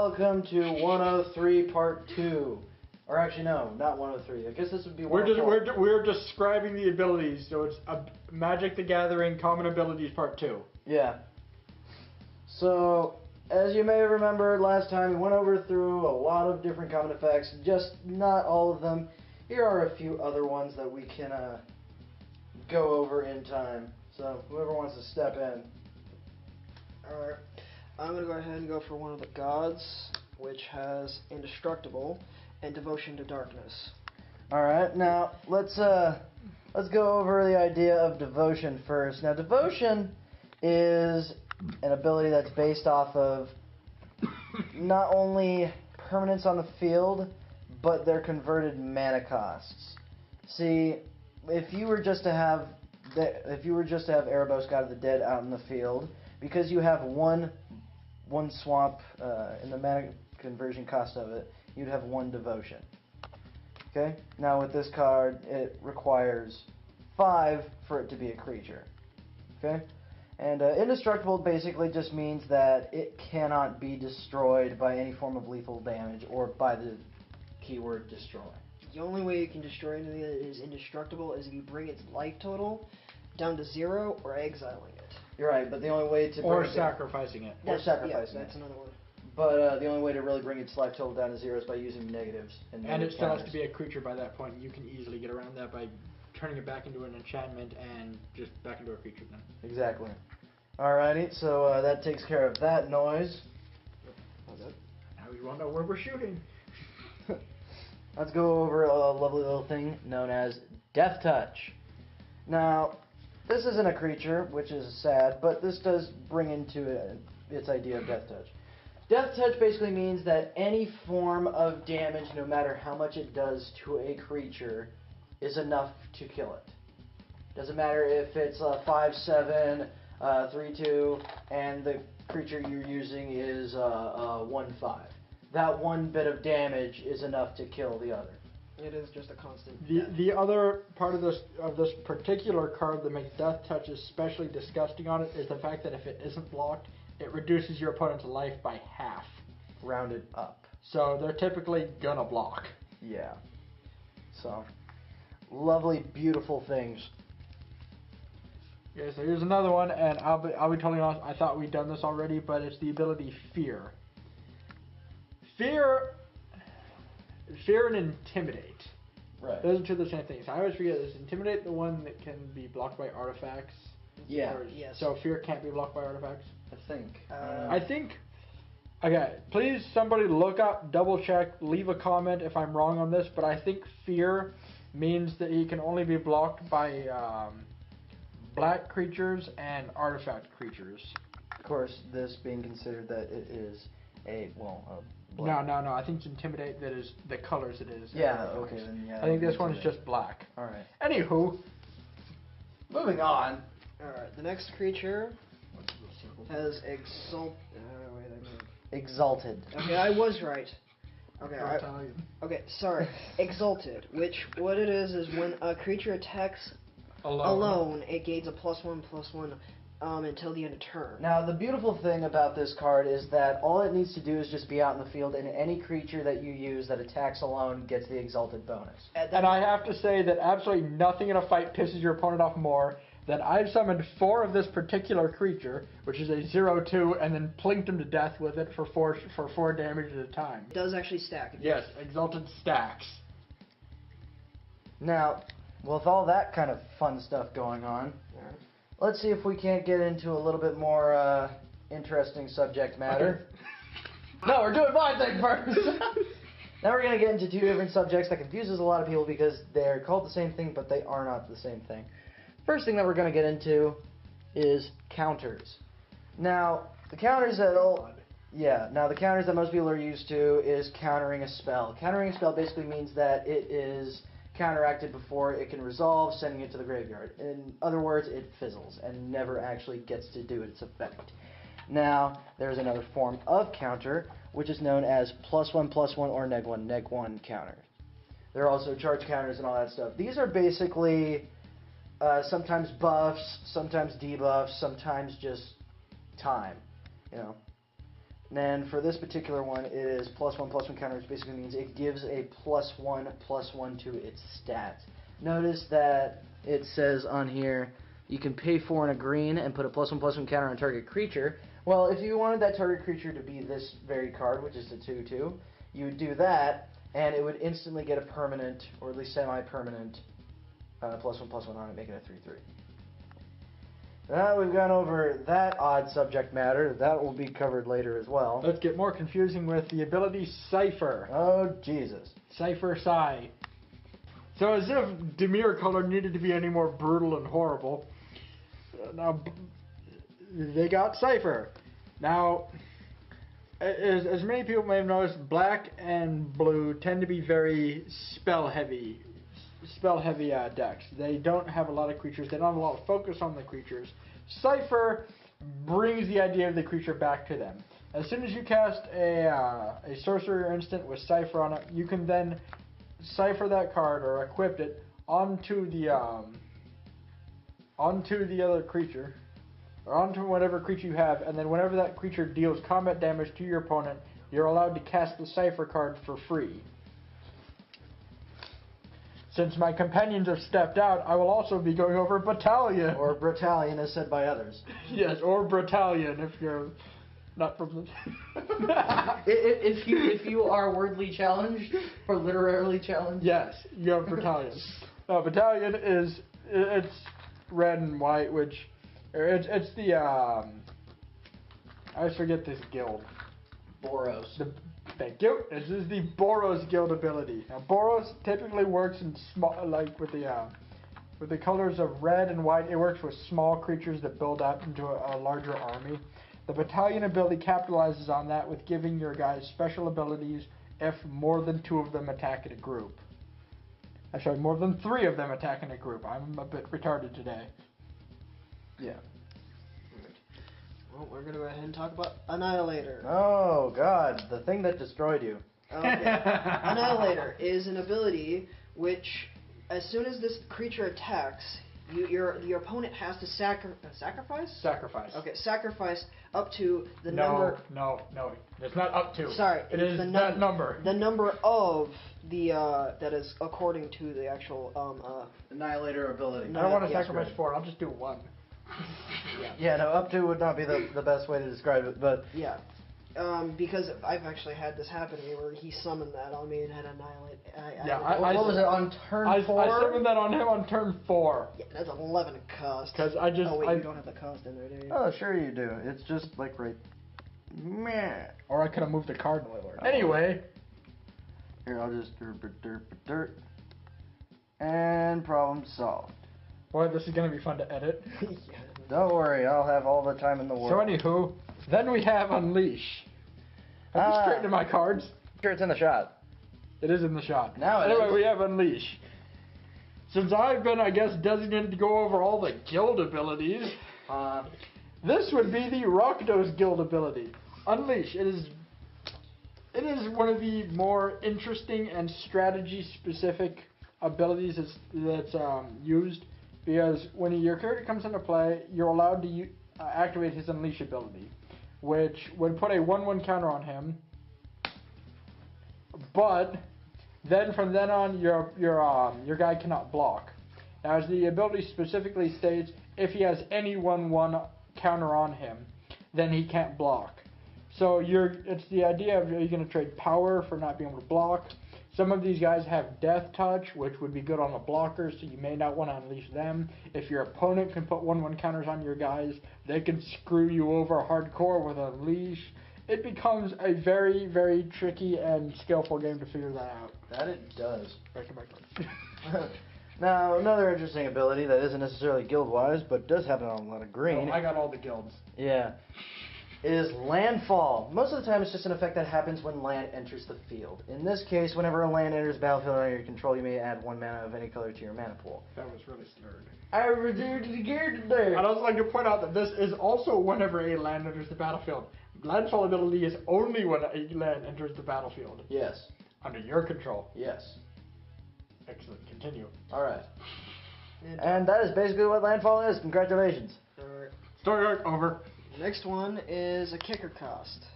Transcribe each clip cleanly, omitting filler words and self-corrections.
welcome to 103 Part 2. Or actually, no, not 103. I guess this would be 104. We're describing the abilities, so it's Magic the Gathering Common Abilities Part 2. Yeah. So, as you may have remembered last time, we went through a lot of different common effects, just not all of them. Here are a few other ones that we can go over in time. So, whoever wants to step in. Alright, I'm going to go ahead and go for one of the gods, which has Indestructible and Devotion to Darkness. Alright, now let's go over the idea of devotion first. Now, devotion is an ability that's based off of not only permanence on the field, but their converted mana costs. See, if you were just to have Erebos, God of the Dead, out in the field, because you have one swamp in the mana conversion cost of it, you'd have one devotion. Okay? Now with this card, it requires 5 for it to be a creature. Okay? And Indestructible basically just means that it cannot be destroyed by any form of lethal damage or by the keyword destroy. The only way you can destroy anything that is indestructible is if you bring its life total down to 0 or exiling it. You're right, but the only way to... Or sacrificing it. Or sacrificing it. That's another one. But the only way to really bring its life total down to 0 is by using negatives. And it still has to be a creature by that point. You can easily get around that by turning it back into an enchantment and just back into a creature then. Exactly. Alrighty, so that takes care of that noise. Now we won't know where we're shooting. Let's go over a lovely little thing known as Death Touch. Now, this isn't a creature, which is sad, but this does bring into its idea of Death Touch. Death Touch basically means that any form of damage, no matter how much it does to a creature, is enough to kill it. Doesn't matter if it's 5/7, 3/2, and the creature you're using is 1/5. That one bit of damage is enough to kill the other. It is just a constant. The other part of this particular card that makes Death Touch especially disgusting on it is the fact that if it isn't blocked, it reduces your opponent's life by half. Rounded up. So they're typically gonna block. Yeah. So, lovely, beautiful things. Okay, so here's another one, and I'll be totally honest, I thought we'd done this already, but it's the ability Fear. Fear and Intimidate. Right. Those are two of the same things. I always forget this. Intimidate the one that can be blocked by artifacts. Yeah. Yes. So Fear can't be blocked by artifacts? I think. I think... Okay, please somebody look up, double check, leave a comment if I'm wrong on this, but I think Fear means that he can only be blocked by black creatures and artifact creatures. Of course, this being considered that it is a black. No, I think it's Intimidate that is the colors it is. Yeah, okay, then yeah. I think this one is just black. Alright. Anywho. Moving on. Alright, the next creature has Exalted. Okay, I was right. Okay, sorry. Exalted, which what it is when a creature attacks alone, it gains a +1/+1 until the end of turn. Now, the beautiful thing about this card is that all it needs to do is just be out in the field, and any creature that you use that attacks alone gets the Exalted bonus. And I have to say that absolutely nothing in a fight pisses your opponent off more than I've summoned 4 of this particular creature, which is a 0/2, and then plinked him to death with it for 4 damage at a time. It does actually stack. Yes, Exalted stacks. Now, with all that kind of fun stuff going on, let's see if we can't get into a little bit more interesting subject matter. No, we're doing my thing first. Now we're going to get into 2 different subjects that confuses a lot of people because they're called the same thing, but they are not the same thing. First thing that we're going to get into is counters. Now, the counters that most people are used to is countering a spell. Countering a spell basically means that it is counteracted before it can resolve, sending it to the graveyard. In other words, it fizzles and never actually gets to do its effect. Now, there's another form of counter, which is known as +1/+1 or -1 counter. There are also charge counters and all that stuff. These are basically sometimes buffs, sometimes debuffs, sometimes just time. You know, And for this particular one, it is +1/+1 counter, which basically means it gives a +1/+1 to its stats. Notice that it says on here, you can pay 4 and a green and put a +1/+1 counter on target creature. Well, if you wanted that target creature to be this very card, which is a 2/2, you would do that, and it would instantly get a permanent, or at least semi-permanent, +1/+1 on it, making it 3/3. Now we've gone over that odd subject matter. That will be covered later as well. Let's get more confusing with the ability Cipher. Oh, Jesus. Cipher Psi. So as if Dimir color needed to be any more brutal and horrible, now they got Cipher. Now, as many people may have noticed, black and blue tend to be very spell-heavy decks. They don't have a lot of creatures. They don't have a lot of focus on the creatures. Cipher brings the idea of the creature back to them. As soon as you cast a sorcerer instant with Cipher on it, you can then cipher that card or equip it onto the other creature, or onto whatever creature you have, and then whenever that creature deals combat damage to your opponent, you're allowed to cast the Cipher card for free. Since my companions have stepped out, I will also be going over Battalion. Or Battalion, as said by others. Yes, or Battalion if you're not from the... if you are wordly challenged or literarily challenged. Yes, you have Battalion. No, Battalion it's red and white, which it's the I always forget this guild. Boros. Thank you. This is the Boros guild ability. Now, Boros typically works in small, like with the colors of red and white. It works with small creatures that build up into a larger army. The Battalion ability capitalizes on that with giving your guys special abilities if more than 2 of them attack in a group. Actually, more than 3 of them attack in a group. I'm a bit retarded today. Yeah. Well, we're going to go ahead and talk about Annihilator. Oh, God. The thing that destroyed you. Okay. Annihilator is an ability which, as soon as this creature attacks, your opponent has to sacrifice? Sacrifice. Okay, sacrifice up to the number... No. It's not up to. Sorry. It is that number. The number of the, that is according to the actual, Annihilator ability. I don't want to sacrifice 4. I'll just do 1. Yeah, no, up to would not be the best way to describe it, but... Yeah. Because I've actually had this happen to me where he summoned that on me and had Annihilate. What was it, on turn 4? I summoned that on him on turn 4. Yeah, that's 11 cost. Because I just... Oh, wait, you don't have the cost in there, do you? Oh, sure you do. It's just, like, right... Meh. Or I could have moved the card. Anyway. Here, I'll just... Dirt. And problem solved. Boy, this is going to be fun to edit. Yeah. Don't worry, I'll have all the time in the world. So anywho, then we have Unleash. Have you straightened my cards? Sure, it's in the shot. It is in the shot. Now it anyway, is. we have Unleash. Since I've been, I guess, designated to go over all the guild abilities, this would be the Rakdos guild ability. Unleash. It is one of the more interesting and strategy-specific abilities that's used. Because when your character comes into play, you're allowed to activate his Unleash ability, which would put a 1/1 counter on him. But then from then on, your guy cannot block. Now, as the ability specifically states, if he has any 1/1 counter on him, then he can't block. So it's the idea of you're going to trade power for not being able to block. Some of these guys have Death Touch, which would be good on a blocker, so you may not want to unleash them. If your opponent can put 1/1 counters on your guys, they can screw you over hardcore with Unleash. It becomes a very, very tricky and skillful game to figure that out. That it does. Back to my cards. Now, another interesting ability that isn't necessarily guild-wise, but does have a lot of green. No, I got all the guilds. Yeah. Is Landfall. Most of the time, it's just an effect that happens when land enters the field. In this case, whenever a land enters the battlefield under your control, you may add 1 mana of any color to your mana pool. That was really slurred. I reviewed it again today. I'd also like to point out that this is also whenever a land enters the battlefield. Landfall ability is only when a land enters the battlefield. Yes. Under your control. Yes. Excellent. Continue. Alright. And that is basically what Landfall is. Congratulations. Alright. Story arc over. Next one is a kicker cost.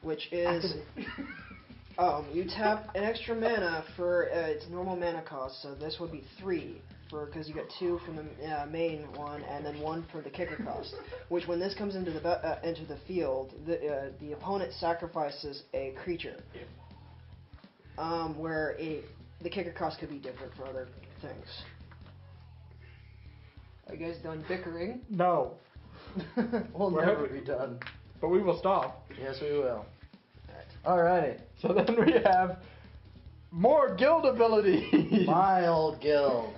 which is you tap an extra mana for its normal mana cost. So this would be 3 because you get 2 from the main one and then 1 for the kicker cost. Which when this comes into the field, the opponent sacrifices a creature. Where the kicker cost could be different for other things. Are you guys done bickering? No. We'll never be done. But we will stop. Yes, we will. Alrighty. So then we have more guild abilities. My old guild.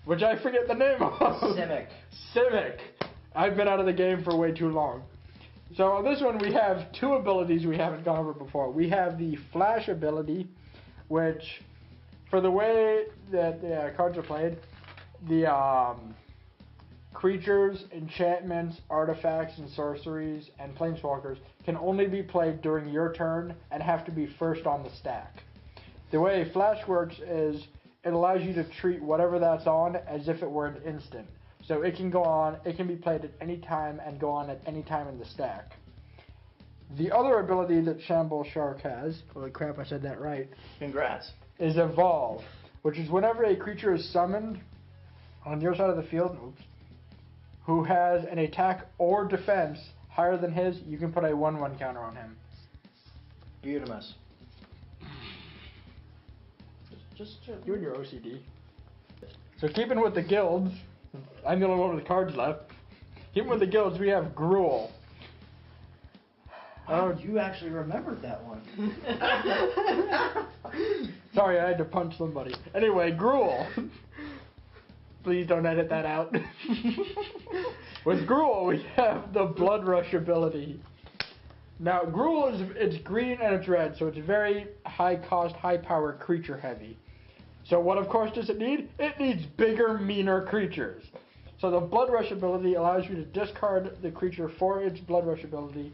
Which I forget the name of. Simic. Simic. I've been out of the game for way too long. So on this one we have 2 abilities we haven't gone over before. We have the Flash ability, which, for the way that the cards are played, the creatures, enchantments, artifacts, and sorceries, and planeswalkers can only be played during your turn and have to be first on the stack. The way Flash works is it allows you to treat whatever that's on as if it were an instant. So it can go on, it can be played at any time and go on at any time in the stack. The other ability that Shamble Shark has, holy crap I said that right, Congrats. is Evolve, which is whenever a creature is summoned on your side of the field, who has an attack or defense higher than his, you can put a 1/1 counter on him. Beautimus. Just you and your OCD. So keeping with the guilds, I'm the only one with the cards left. Keeping with the guilds, we have Gruul. Oh, you actually remembered that one. Sorry, I had to punch somebody. Anyway, Gruul. Please don't edit that out. With Gruul, we have the Blood Rush ability. Now, Gruul it's green and it's red, so it's very high cost, high power, creature heavy. So what, of course, does it need? It needs bigger, meaner creatures. So the Blood Rush ability allows you to discard the creature for its Blood Rush ability,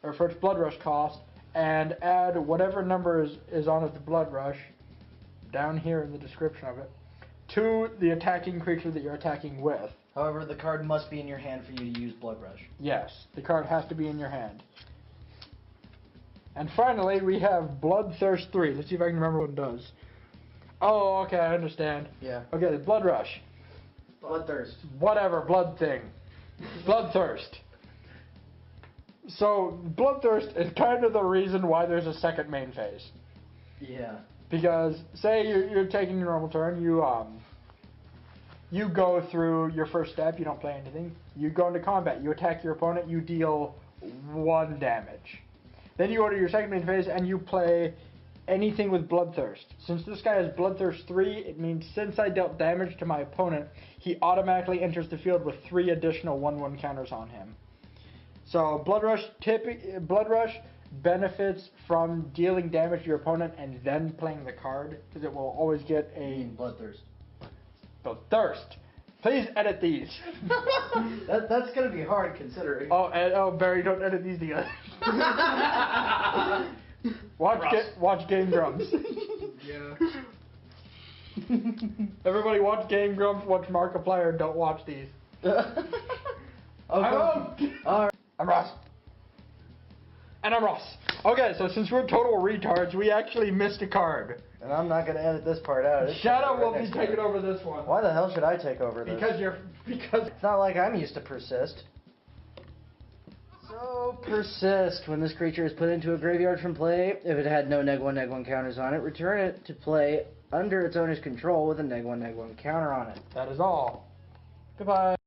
or for its Blood Rush cost, and add whatever number is on its Blood Rush, down here in the description of it, to the attacking creature that you're attacking with. However, the card must be in your hand for you to use Blood Rush. Yes, the card has to be in your hand. And finally, we have Bloodthirst 3. Let's see if I can remember what it does. Oh, okay, I understand. Yeah. Okay, the Blood Rush. Bloodthirst. Whatever, blood thing. Bloodthirst. So, Bloodthirst is kind of the reason why there's a second main phase. Yeah. Because, say you're taking your normal turn, you go through your first step, you don't play anything, you go into combat, you attack your opponent, you deal 1 damage. Then you go to your second main phase and you play anything with Bloodthirst. Since this guy has Bloodthirst 3, it means since I dealt damage to my opponent, he automatically enters the field with 3 additional 1/1 counters on him. So Blood Rush benefits from dealing damage to your opponent and then playing the card, because it will always get a Bloodthirst. Bloodthirst. Please edit these. That's gonna be hard considering. Oh, Barry, don't edit these together. Watch Game Grumps. Yeah. Everybody watch Game Grumps, watch Markiplier, don't watch these. I'm Ross. And I'm Ross. Okay, so since we're total retards, we actually missed a card. And I'm not gonna edit this part out. Shadow will be taking over this one. Why the hell should I take over this? Because it's not like I'm used to Persist. So, Persist. When this creature is put into a graveyard from play, if it had no neg1/neg1 counters on it, return it to play under its owner's control with a neg1/neg1 counter on it. that is all. Goodbye.